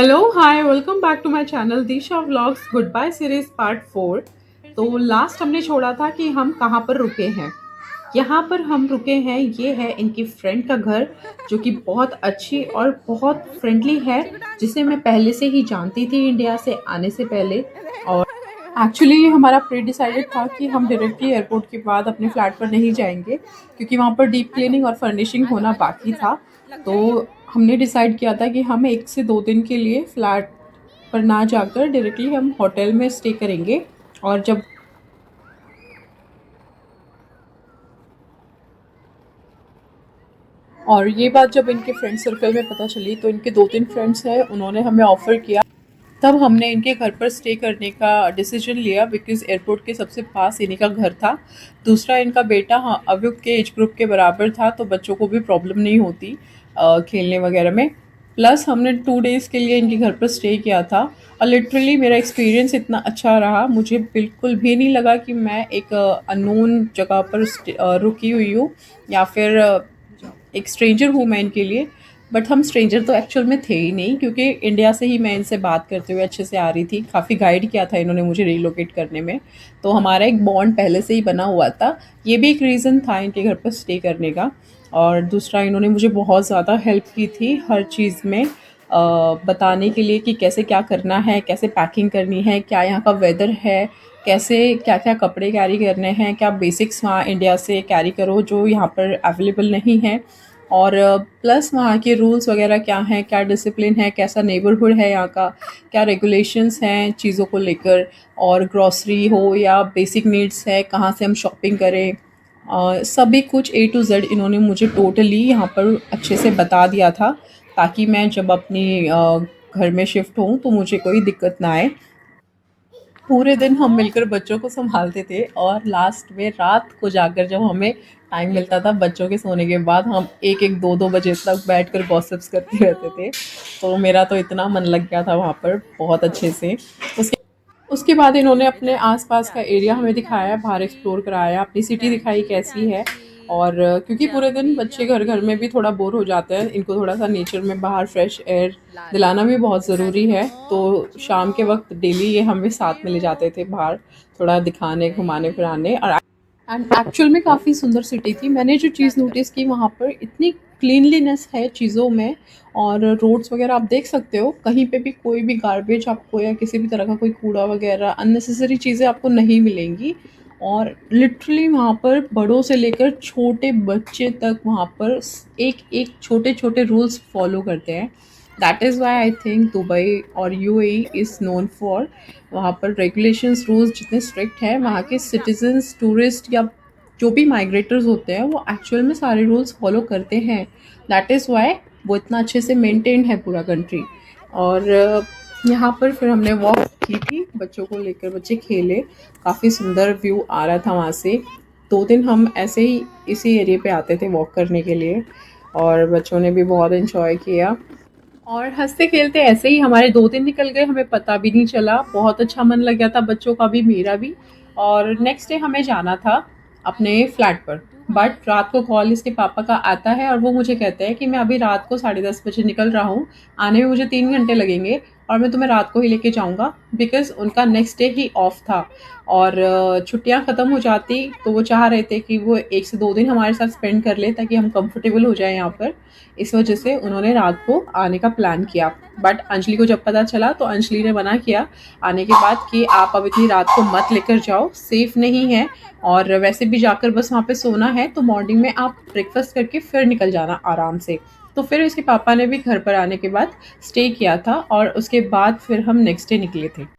Hello hi welcome back to my channel Disha vlogs good bye series part 4। तो last हमने छोड़ा था कि हम कहाँ पर रुके हैं। यहाँ पर हम रुके हैं, ये है इनकी फ्रेंड का घर जो कि बहुत अच्छी और बहुत फ्रेंडली है, जिसे मैं पहले से ही जानती थी इंडिया से आने से पहले। और एक्चुअली ये हमारा प्री डिसाइडेड था कि हम डायरेक्टली एयरपोर्ट के बाद अपने फ्लैट पर नहीं जाएंगे, क्योंकि वहाँ पर डीप क्लीनिंग और फर्निशिंग होना बाकी था। तो हमने डिसाइड किया था कि हम 1 से 2 दिन के लिए फ्लैट पर ना जाकर डायरेक्टली हम होटल में स्टे करेंगे। और जब और ये बात जब इनके फ्रेंड सर्कल में पता चली तो इनके 2-3 फ्रेंड्स हैं, उन्होंने हमें ऑफ़र किया। तब हमने इनके घर पर स्टे करने का डिसीजन लिया, बिकॉज़ एयरपोर्ट के सबसे पास इन्हीं का घर था। दूसरा, इनका बेटा हाँ अव्युक के एज ग्रुप के बराबर था, तो बच्चों को भी प्रॉब्लम नहीं होती खेलने वगैरह में। प्लस हमने 2 डेज़ के लिए इनके घर पर स्टे किया था, और लिटरली मेरा एक्सपीरियंस इतना अच्छा रहा, मुझे बिल्कुल भी नहीं लगा कि मैं एक अननोन जगह पर रुकी हुई हूँ, या फिर एक स्ट्रेंजर हूँ मैं इनके लिए। बट हम स्ट्रेंजर तो एक्चुअल में थे ही नहीं, क्योंकि इंडिया से ही मैं इनसे बात करते हुए अच्छे से आ रही थी। काफ़ी गाइड किया था इन्होंने मुझे रिलोकेट करने में, तो हमारा एक बॉन्ड पहले से ही बना हुआ था। ये भी एक रीज़न था इनके घर पर स्टे करने का। और दूसरा, इन्होंने मुझे बहुत ज़्यादा हेल्प की थी हर चीज़ में, बताने के लिए कि कैसे क्या करना है, कैसे पैकिंग करनी है, क्या यहाँ का वेदर है, कैसे क्या क्या कपड़े कैरी करने हैं, क्या बेसिक्स वहाँ इंडिया से कैरी करो जो यहाँ पर अवेलेबल नहीं है। और प्लस वहाँ के रूल्स वगैरह क्या हैं, क्या डिसिप्लिन है, कैसा नेबरहुड है यहाँ का, क्या रेगुलेशंस हैं चीज़ों को लेकर, और ग्रॉसरी हो या बेसिक नीड्स है, कहाँ से हम शॉपिंग करें, सभी कुछ A to Z इन्होंने मुझे टोटली यहाँ पर अच्छे से बता दिया था, ताकि मैं जब अपनी घर में शिफ्ट हूँ तो मुझे कोई दिक्कत ना आए। पूरे दिन हम मिलकर बच्चों को संभालते थे, और लास्ट में रात को जाकर जब हमें टाइम मिलता था बच्चों के सोने के बाद, हम 1-1 2-2 बजे तक बैठकर गॉसिप्स करते रहते थे। तो मेरा तो इतना मन लग गया था वहाँ पर बहुत अच्छे से। उसके उसके बाद इन्होंने अपने आसपास का एरिया हमें दिखाया, बाहर एक्सप्लोर कराया, अपनी सिटी दिखाई कैसी है। और क्योंकि पूरे दिन बच्चे घर घर में भी थोड़ा बोर हो जाते हैं, इनको थोड़ा सा नेचर में बाहर फ्रेश एयर दिलाना भी बहुत ज़रूरी है। तो शाम के वक्त डेली ये हमें साथ में ले जाते थे बाहर, थोड़ा दिखाने घुमाने फिराने। और एंड एक्चुअल में काफ़ी सुंदर सिटी थी। मैंने जो चीज़ नोटिस की, वहाँ पर इतनी क्लीनलीनेस है चीज़ों में, और रोड्स वगैरह आप देख सकते हो, कहीं पे भी कोई भी गार्बेज आपको या किसी भी तरह का कोई कूड़ा वगैरह अननेसेसरी चीज़ें आपको नहीं मिलेंगी। और लिटरली वहाँ पर बड़ों से लेकर छोटे बच्चे तक वहाँ पर एक एक छोटे छोटे रूल्स फॉलो करते हैं। That is why I think Dubai और UAE इज़ नोन फॉर, वहाँ पर रेगुलेशंस रूल्स जितने स्ट्रिक्ट हैं, वहाँ के सिटीजन्स टूरिस्ट या जो भी माइग्रेटर्स होते हैं वो एक्चुअल में सारे रूल्स फॉलो करते हैं। दैट इज़ वाई वो इतना अच्छे से मेंटेन्ड है पूरा कंट्री। और यहाँ पर फिर हमने वॉक की थी बच्चों को लेकर, बच्चे खेले, काफ़ी सुंदर व्यू आ रहा था वहाँ से। 2 दिन हम ऐसे ही इसी एरिया पे आते थे वॉक करने के लिए, और बच्चों ने भी बहुत इन्जॉय किया। और हँसते खेलते ऐसे ही हमारे 2 दिन निकल गए, हमें पता भी नहीं चला। बहुत अच्छा मन लग गया था बच्चों का भी, मेरा भी। और नेक्स्ट डे हमें जाना था अपने फ्लैट पर। बट रात को कॉल इसके पापा का आता है, और वो मुझे कहते हैं कि मैं अभी रात को 10:30 बजे निकल रहा हूँ, आने में मुझे 3 घंटे लगेंगे, और मैं तुम्हें रात को ही लेके जाऊँगा। बिकॉज़ उनका नेक्स्ट डे ही ऑफ था, और छुट्टियाँ ख़त्म हो जाती तो वो चाह रहे थे कि वो 1 से 2 दिन हमारे साथ स्पेंड कर ले, ताकि हम कंफर्टेबल हो जाएँ यहाँ पर। इस वजह से उन्होंने रात को आने का प्लान किया। बट अंजलि को जब पता चला तो अंजलि ने मना किया आने के बाद कि आप अब इतनी रात को मत लेकर जाओ, सेफ़ नहीं है, और वैसे भी जाकर बस वहाँ पे सोना है, तो मॉर्निंग में आप ब्रेकफास्ट करके फिर निकल जाना आराम से। तो फिर इसके पापा ने भी घर पर आने के बाद स्टे किया था, और उसके बाद फिर हम नेक्स्ट डे निकले थे।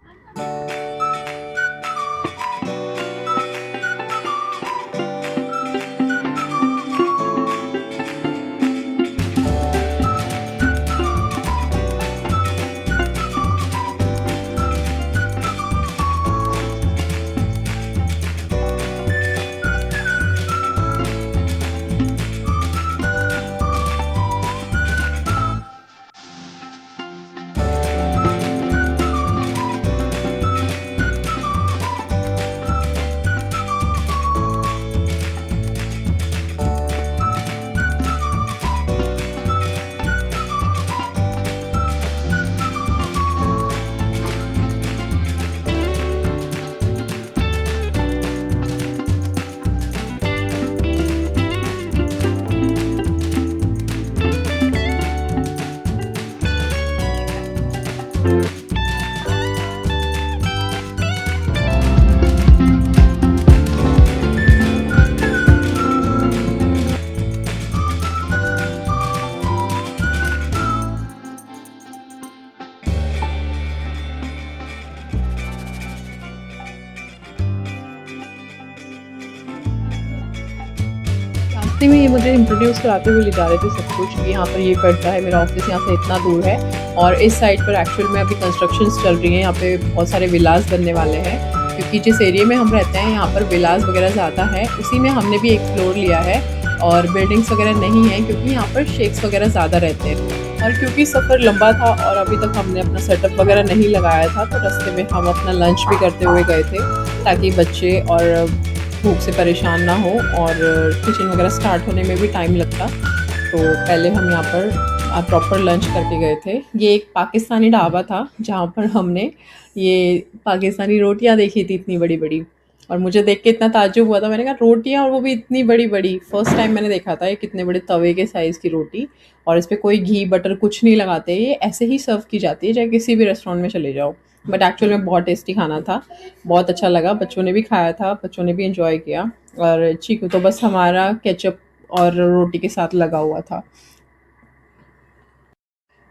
मुझे इंट्रोड्यूस कराते हुए ले जा रहे थे सब कुछ कि यहाँ पर ये पड़ता है, मेरा ऑफिस यहाँ से इतना दूर है। और इस साइड पर एक्चुअल में अभी कंस्ट्रक्शंस चल रही हैं, यहाँ पे बहुत सारे विलास बनने वाले हैं, क्योंकि जिस एरिया में हम रहते हैं यहाँ पर विलास वगैरह ज़्यादा है। उसी में हमने भी एक फ्लोर लिया है और बिल्डिंग्स वगैरह नहीं है, क्योंकि यहाँ पर शेक्स वगैरह ज़्यादा रहते हैं। और क्योंकि सफ़र लंबा था और अभी तक हमने अपना सेटअप वगैरह नहीं लगाया था, तो रास्ते में हम अपना लंच भी करते हुए गए थे, ताकि बच्चे और भूख से परेशान ना हो। और किचन वगैरह स्टार्ट होने में भी टाइम लगता, तो पहले हम यहाँ पर प्रॉपर लंच करके गए थे। ये एक पाकिस्तानी ढाबा था जहाँ पर हमने ये पाकिस्तानी रोटियाँ देखी थी इतनी बड़ी बड़ी, और मुझे देख के इतना ताज्जुब हुआ था। मैंने कहा रोटियाँ, और वो भी इतनी बड़ी बड़ी, फर्स्ट टाइम मैंने देखा था ये कितने बड़े तवे के साइज़ की रोटी। और इस पर कोई घी बटर कुछ नहीं लगाते, ये ऐसे ही सर्व की जाती है, चाहे किसी भी रेस्टोरेंट में चले जाओ। बट एक्चुअल में बहुत टेस्टी खाना था, बहुत अच्छा लगा, बच्चों ने भी खाया था, बच्चों ने भी एंजॉय किया। और चीकू तो बस हमारा केचप और रोटी के साथ लगा हुआ था।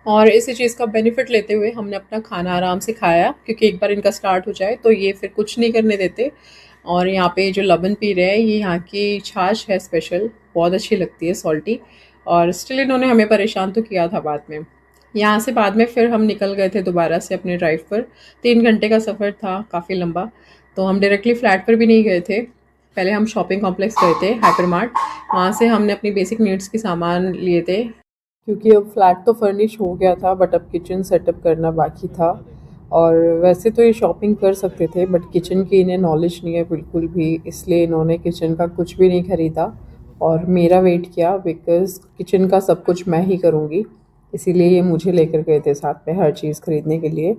और इसी चीज़ का बेनिफिट लेते हुए हमने अपना खाना आराम से खाया, क्योंकि एक बार इनका स्टार्ट हो जाए तो ये फिर कुछ नहीं करने देते। और यहाँ पे जो लबन पी रहे हैं, ये यहाँ की छाछ है स्पेशल, बहुत अच्छी लगती है, सॉल्टी। और स्टिल इन्होंने हमें परेशान तो किया था बाद में। यहाँ से बाद में फिर हम निकल गए थे दोबारा से अपने ड्राइव पर। 3 घंटे का सफ़र था, काफ़ी लंबा। तो हम डायरेक्टली फ़्लैट पर भी नहीं गए थे, पहले हम शॉपिंग कॉम्प्लेक्स गए थे, हाइपर मार्ट। वहाँ से हमने अपनी बेसिक नीड्स के सामान लिए थे, क्योंकि अब फ्लैट तो फर्निश हो गया था, बट अब किचन सेटअप करना बाकी था। और वैसे तो ये शॉपिंग कर सकते थे, बट किचन की इन्हें नॉलेज नहीं है बिल्कुल भी, इसलिए इन्होंने किचन का कुछ भी नहीं ख़रीदा और मेरा वेट किया, बिकॉज़ किचन का सब कुछ मैं ही करूँगी। इसीलिए ये मुझे लेकर गए थे साथ में हर चीज़ ख़रीदने के लिए।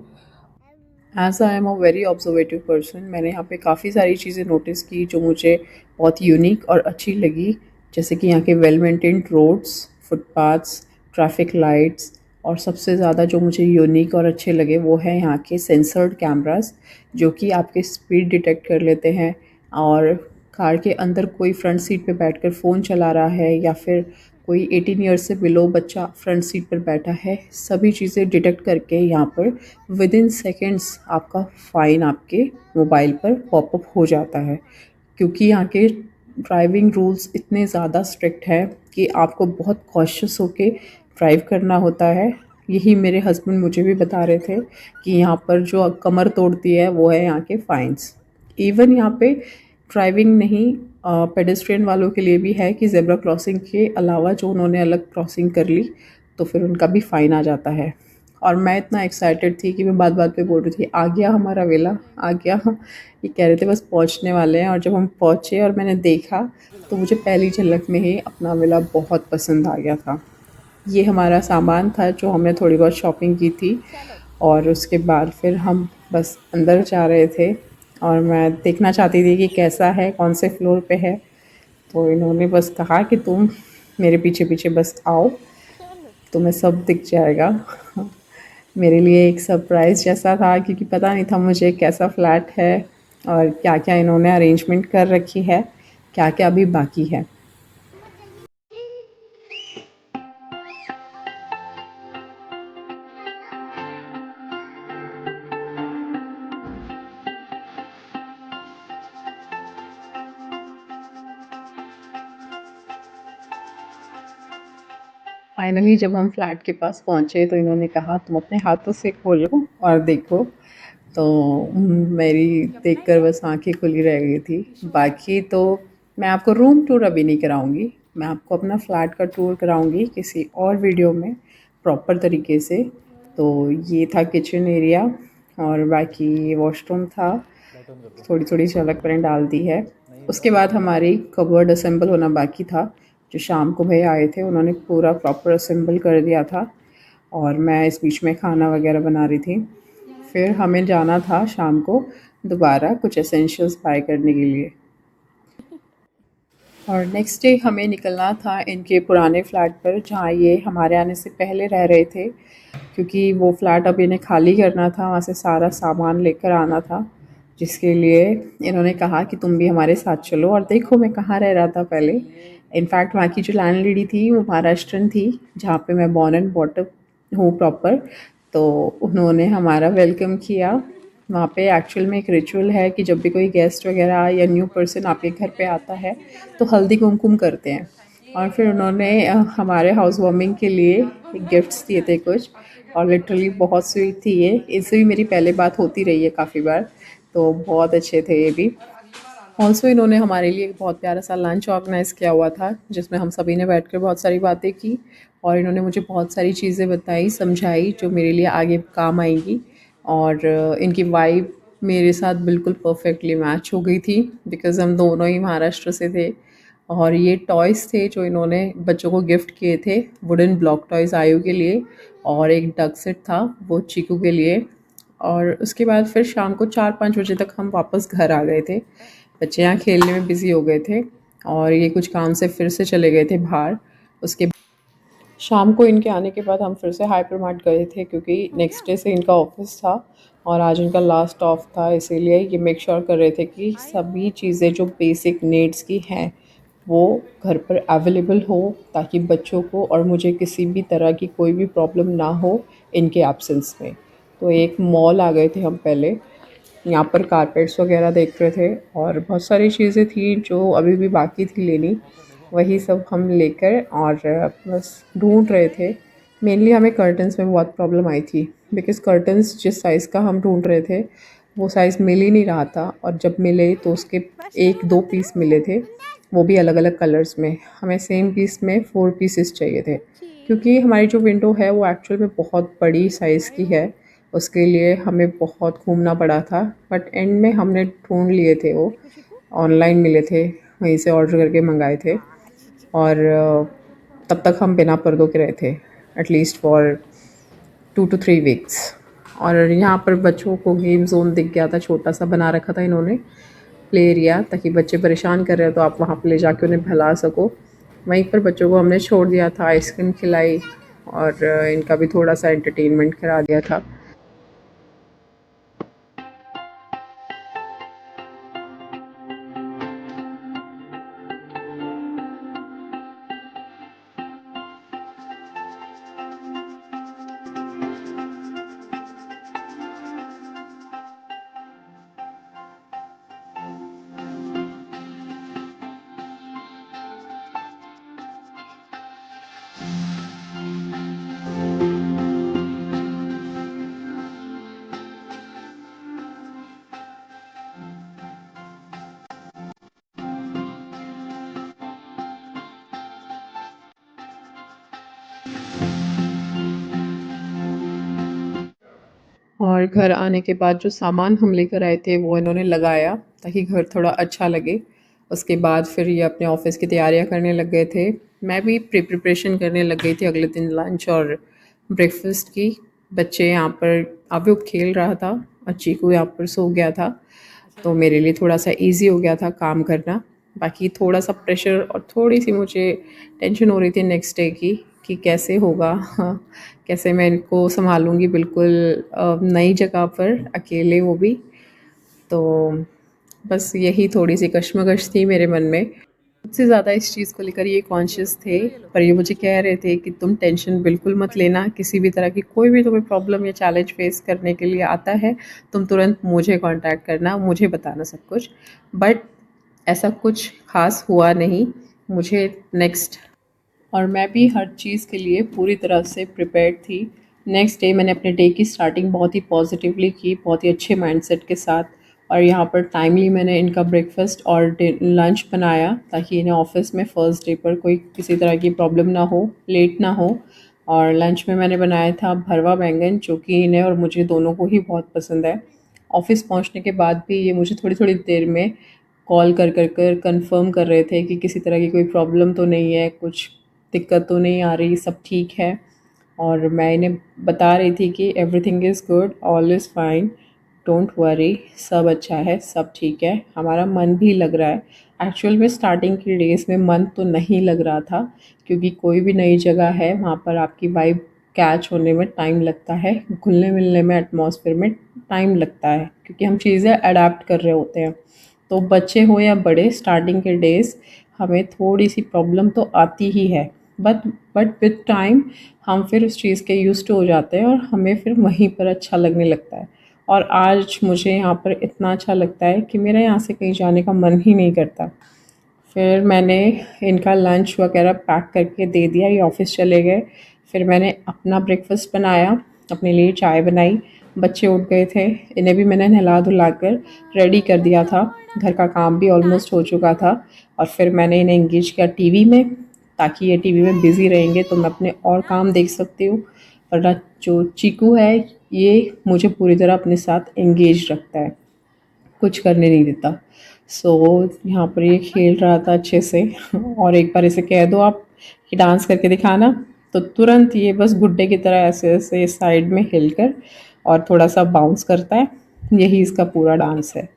As I am a very observative person, मैंने यहाँ पे काफ़ी सारी चीज़ें नोटिस की जो मुझे बहुत यूनिक और अच्छी लगी, जैसे कि यहाँ के well maintained roads, footpaths, traffic lights, और सबसे ज़्यादा जो मुझे यूनिक और अच्छे लगे वो है यहाँ के सेंसर्ड कैमरास, जो कि आपके स्पीड डिटेक्ट कर लेते हैं। और कार के अंदर कोई फ्रंट सीट पे बैठकर फ़ोन चला रहा है, या फिर कोई 18 ईयर्स से बिलो बच्चा फ्रंट सीट पर बैठा है, सभी चीज़ें डिटेक्ट करके यहाँ पर विद इन सेकेंड्स आपका फ़ाइन आपके मोबाइल पर पॉपअप हो जाता है। क्योंकि यहाँ के ड्राइविंग रूल्स इतने ज़्यादा स्ट्रिक्ट हैं कि आपको बहुत कॉशियस होके ड्राइव करना होता है। यही मेरे हस्बैंड मुझे भी बता रहे थे कि यहाँ पर जो कमर तोड़ती है वो है यहाँ के फ़ाइन्स। इवन यहाँ पे ड्राइविंग नहीं, पेडेस्ट्रियन वालों के लिए भी है कि ज़ेब्रा क्रॉसिंग के अलावा जो उन्होंने अलग क्रॉसिंग कर ली तो फिर उनका भी फ़ाइन आ जाता है। और मैं इतना एक्साइटेड थी कि मैं बात बात पे बोल रही थी, आ गया हमारा वेला, आ गया। ये कह रहे थे बस पहुंचने वाले हैं। और जब हम पहुंचे और मैंने देखा, तो मुझे पहली झलक में ही अपना वेला बहुत पसंद आ गया था। ये हमारा सामान था जो हमने थोड़ी बहुत शॉपिंग की थी, और उसके बाद फिर हम बस अंदर जा रहे थे। और मैं देखना चाहती थी कि कैसा है, कौन से फ्लोर पे है। तो इन्होंने बस कहा कि तुम मेरे पीछे पीछे बस आओ, तुम्हें सब दिख जाएगा। मेरे लिए एक सरप्राइज़ जैसा था, क्योंकि पता नहीं था मुझे कैसा फ्लैट है और क्या-क्या इन्होंने अरेंजमेंट कर रखी है, क्या-क्या अभी बाकी है। फाइनली जब हम फ्लैट के पास पहुँचे तो इन्होंने कहा तुम अपने हाथों से खोलो और देखो। तो मेरी देखकर बस आंखें खुली रह गई थी। बाकी तो मैं आपको रूम टूर अभी नहीं कराऊंगी, मैं आपको अपना फ्लैट का टूर कराऊंगी किसी और वीडियो में प्रॉपर तरीके से। तो ये था किचन एरिया, और बाकी ये वॉशरूम था, थोड़ी थोड़ी झलक मैंने डाल दी है। उसके बाद हमारी कबर्ड असेंबल होना बाकी था, जो शाम को भैया आए थे उन्होंने पूरा प्रॉपर असेंबल कर दिया था, और मैं इस बीच में खाना वगैरह बना रही थी। फिर हमें जाना था शाम को दोबारा कुछ एसेंशियल्स बाय करने के लिए, और नेक्स्ट डे हमें निकलना था इनके पुराने फ्लैट पर जहाँ ये हमारे आने से पहले रह रहे थे, क्योंकि वो फ्लैट अब इन्हें खाली करना था, वहाँ से सारा सामान लेकर आना था, जिसके लिए इन्होंने कहा कि तुम भी हमारे साथ चलो। और देखो मैं कहाँ रह रहा था पहले। इनफैक्ट वहाँ की जो लैंडलेडी थी वो महाराष्ट्रन थी, जहाँ पे मैं बॉर्न एंड बॉटअप हूँ प्रॉपर। तो उन्होंने हमारा वेलकम किया। वहाँ पे एक्चुअल में एक रिचुअल है कि जब भी कोई गेस्ट वगैरह या न्यू पर्सन आपके घर पे आता है तो हल्दी कुमकुम करते हैं। और फिर उन्होंने हमारे हाउस वार्मिंग के लिए गिफ्ट्स दिए थे कुछ, और लिटरली बहुत स्वीट थी ये। इससे भी मेरी पहले बात होती रही है काफ़ी बार, तो बहुत अच्छे थे ये भी। ऑल्सो इन्होंने हमारे लिए एक बहुत प्यारा सा लंच ऑर्गेनाइज़ किया हुआ था, जिसमें हम सभी ने बैठकर बहुत सारी बातें की, और इन्होंने मुझे बहुत सारी चीज़ें बताई, समझाई, जो मेरे लिए आगे काम आएंगी। और इनकी वाइब मेरे साथ बिल्कुल परफेक्टली मैच हो गई थी, बिकॉज़ हम दोनों ही महाराष्ट्र से थे। और ये टॉयज़ थे जो इन्होंने बच्चों को गिफ्ट किए थे, वुडन ब्लॉक टॉयज़ आयु के लिए, और एक डक सेट था वो चीकू के लिए। और उसके बाद फिर शाम को 4-5 बजे तक हम वापस घर आ गए थे। बच्चे यहाँ खेलने में बिज़ी हो गए थे, और ये कुछ काम से फिर से चले गए थे बाहर। उसके शाम को इनके आने के बाद हम फिर से हाइपर मार्ट गए थे, क्योंकि नेक्स्ट डे से इनका ऑफिस था और आज इनका लास्ट ऑफ था। इसीलिए ये मेक श्योर कर रहे थे कि सभी चीज़ें जो बेसिक नीड्स की हैं वो घर पर अवेलेबल हो, ताकि बच्चों को और मुझे किसी भी तरह की कोई भी प्रॉब्लम ना हो इनके एब्सेंस में। तो एक मॉल आ गए थे हम पहले, यहाँ पर कारपेट्स वगैरह देख रहे थे, और बहुत सारी चीज़ें थी जो अभी भी बाकी थी लेनी। वही सब हम लेकर और बस ढूंढ रहे थे। मेनली हमें कर्टन्स में बहुत प्रॉब्लम आई थी, बिकॉज़ कर्टन्स जिस साइज़ का हम ढूंढ रहे थे वो साइज़ मिल ही नहीं रहा था, और जब मिले तो उसके 1-2 पीस मिले थे, वो भी अलग अलग कलर्स में। हमें सेम पीस में 4 पीसेस चाहिए थे, क्योंकि हमारी जो विंडो है वो एक्चुअल में बहुत बड़ी साइज़ की है। उसके लिए हमें बहुत घूमना पड़ा था, बट एंड में हमने ढूंढ लिए थे वो। ऑनलाइन मिले थे, वहीं से ऑर्डर करके मंगाए थे। और तब तक हम बिना पर्दों के रहे थे, एटलीस्ट फॉर 2 to 3 वीक्स। और यहाँ पर बच्चों को गेम जोन दिख गया था, छोटा सा बना रखा था इन्होंने, प्ले एरिया, ताकि बच्चे परेशान कर रहे हो तो आप वहाँ पर ले जाके उन्हें भला सको। वहीं पर बच्चों को हमने छोड़ दिया था, आइसक्रीम खिलाई, और इनका भी थोड़ा सा एंटरटेनमेंट करा दिया था। और घर आने के बाद जो सामान हम लेकर आए थे वो इन्होंने लगाया, ताकि घर थोड़ा अच्छा लगे। उसके बाद फिर ये अपने ऑफ़िस की तैयारियां करने लग गए थे। मैं भी प्रिपरेशन करने लग गई थी अगले दिन लंच और ब्रेकफास्ट की। बच्चे यहाँ पर अव्यूब खेल रहा था और चीकू यहाँ पर सो गया था, तो मेरे लिए थोड़ा सा इजी हो गया था काम करना। बाकी थोड़ा सा प्रेशर और थोड़ी सी मुझे टेंशन हो रही थी नेक्स्ट डे की, कि कैसे होगा, हाँ, कैसे मैं इनको संभालूंगी बिल्कुल नई जगह पर अकेले, वो भी। तो बस यही थोड़ी सी कश्मकश थी मेरे मन में। सबसे ज़्यादा इस चीज़ को लेकर ये कॉन्शियस थे, पर ये मुझे कह रहे थे कि तुम टेंशन बिल्कुल मत लेना, किसी भी तरह की कोई भी तुम्हें प्रॉब्लम या चैलेंज फेस करने के लिए आता है, तुम तुरंत मुझे कांटेक्ट करना, मुझे बताना सब कुछ। बट ऐसा कुछ ख़ास हुआ नहीं मुझे नेक्स्ट। और मैं भी हर चीज़ के लिए पूरी तरह से प्रिपेयर्ड थी। नेक्स्ट डे मैंने अपने डे की स्टार्टिंग बहुत ही पॉजिटिवली की, बहुत ही अच्छे माइंडसेट के साथ। और यहाँ पर टाइमली मैंने इनका ब्रेकफास्ट और लंच बनाया, ताकि इन्हें ऑफिस में फ़र्स्ट डे पर कोई किसी तरह की प्रॉब्लम ना हो, लेट ना हो। और लंच में मैंने बनाया था भरवा बैंगन, जो कि इन्हें और मुझे दोनों को ही बहुत पसंद है। ऑफ़िस पहुँचने के बाद भी ये मुझे थोड़ी-थोड़ी देर में कॉल कर कंफर्म कर रहे थे कि किसी तरह की कोई प्रॉब्लम तो नहीं है, कुछ दिक्कत तो नहीं आ रही, सब ठीक है। और मैं इन्हें बता रही थी कि everything is good, all is fine, don't worry, सब अच्छा है, सब ठीक है, हमारा मन भी लग रहा है। एक्चुअल में स्टार्टिंग की डेज़ में मन तो नहीं लग रहा था, क्योंकि कोई भी नई जगह है वहाँ पर आपकी वाइब कैच होने में टाइम लगता है, घुलने मिलने में एटमॉस्फेयर में टाइम लगता है, क्योंकि हम चीज़ें अडेप्ट कर रहे होते हैं। तो बच्चे हो या बड़े, स्टार्टिंग के डेज़ हमें थोड़ी सी प्रॉब्लम तो आती ही है, बट बट विद टाइम हम फिर उस चीज़ के यूज़ टू हो जाते हैं, और हमें फिर वहीं पर अच्छा लगने लगता है। और आज मुझे यहाँ पर इतना अच्छा लगता है कि मेरा यहाँ से कहीं जाने का मन ही नहीं करता। फिर मैंने इनका लंच वगैरह पैक करके दे दिया, ये ऑफ़िस चले गए। फिर मैंने अपना ब्रेकफ़ास्ट बनाया, अपने लिए चाय बनाई। बच्चे उठ गए थे, इन्हें भी मैंने नहला-धुला कर रेडी कर दिया था। घर का काम भी ऑलमोस्ट हो चुका था और फिर मैंने इन्हें एंगेज किया टीवी में, ताकि ये टीवी में बिज़ी रहेंगे तो मैं अपने और काम देख सकती हूँ। वरना जो चीकू है, ये मुझे पूरी तरह अपने साथ एंगेज रखता है, कुछ करने नहीं देता। यहाँ पर ये खेल रहा था अच्छे से और एक बार इसे कह दो आप कि डांस करके दिखाना, तो तुरंत ये बस गुड्डे की तरह ऐसे-ऐसे साइड में हिलकर और थोड़ा-सा बाउंस करता है। यही इसका पूरा डांस है।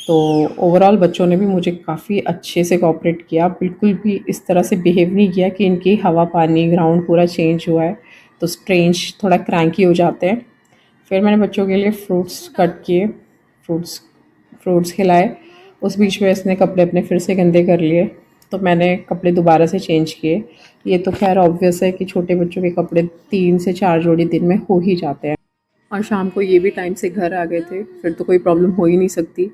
तो ओवरऑल बच्चों ने भी मुझे काफ़ी अच्छे से कोऑपरेट किया, बिल्कुल भी इस तरह से बिहेव नहीं किया कि इनकी हवा पानी ग्राउंड पूरा चेंज हुआ है, तो स्ट्रेंज थोड़ा क्रैंकी हो जाते हैं। फिर मैंने बच्चों के लिए फ्रूट्स कट किए, फ्रूट्स फ्रूट्स खिलाए। उस बीच में इसने कपड़े अपने फिर से गंदे कर लिए, तो मैंने कपड़े दोबारा से चेंज किए। ये तो ख़ैर ऑब्वियस है कि छोटे बच्चों के कपड़े 3 से 4 जोड़ी दिन में हो ही जाते हैं। और शाम को ये भी टाइम से घर आ गए थे, फिर तो कोई प्रॉब्लम हो ही नहीं सकती।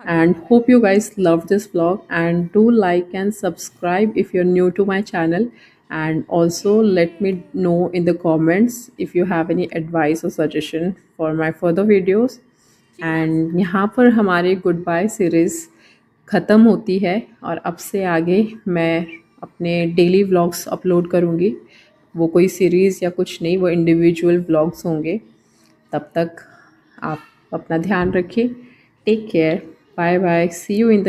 And hope you guys love this vlog and do like and subscribe if you are new to my channel, and also let me know in the comments if you have any advice or suggestion for my further videos। And यहाँ पर हमारी good bye series ख़त्म होती है और अब से आगे मैं अपने डेली व्लॉग्स अपलोड करूँगी। वो कोई सीरीज़ या कुछ नहीं, वो इंडिविजुअल व्लॉग्स होंगे। तब तक आप अपना ध्यान रखिए। Take care, bye bye, see you in the